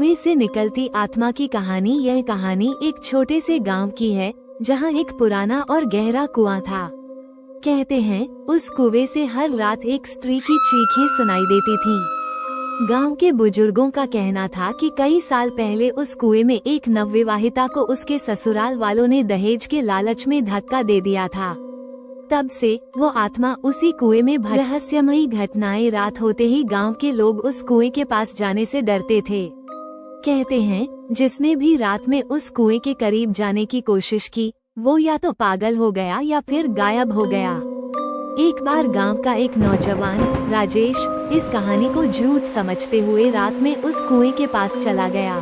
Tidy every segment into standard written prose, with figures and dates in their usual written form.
कुएं से निकलती आत्मा की कहानी। यह कहानी एक छोटे से गांव की है जहां एक पुराना और गहरा कुआं था। कहते हैं उस कुएं से हर रात एक स्त्री की चीखें सुनाई देती थीं। गांव के बुजुर्गों का कहना था कि कई साल पहले उस कुएं में एक नवविवाहिता को उसके ससुराल वालों ने दहेज के लालच में धक्का दे दिया था। तब से वो आत्मा उसी कुएं में रहस्यमयी घटनाएं रात होते ही गांव के लोग उस कुएं के पास जाने से डरते थे। कहते हैं जिसने भी रात में उस कुएं के करीब जाने की कोशिश की वो या तो पागल हो गया या फिर गायब हो गया। एक बार गांव का एक नौजवान राजेश इस कहानी को झूठ समझते हुए रात में उस कुएं के पास चला गया।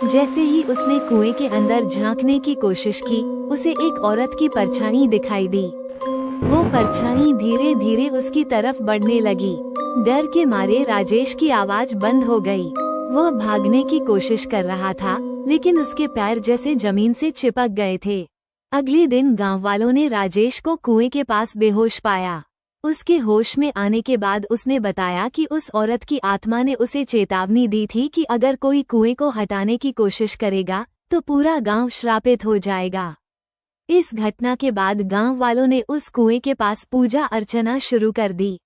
जैसे ही उसने कुएं के अंदर झांकने की कोशिश की उसे एक औरत की परछाई दिखाई दी। वो परछाई धीरे धीरे उसकी तरफ बढ़ने लगी। डर के मारे राजेश की आवाज बंद हो गई। वह भागने की कोशिश कर रहा था लेकिन उसके पैर जैसे जमीन से चिपक गए थे। अगले दिन गांव वालों ने राजेश को कुएं के पास बेहोश पाया। उसके होश में आने के बाद उसने बताया कि उस औरत की आत्मा ने उसे चेतावनी दी थी कि अगर कोई कुएं को हटाने की कोशिश करेगा तो पूरा गांव श्रापित हो जाएगा। इस घटना के बाद गांव वालों ने उस कुएं के पास पूजा अर्चना शुरू कर दी।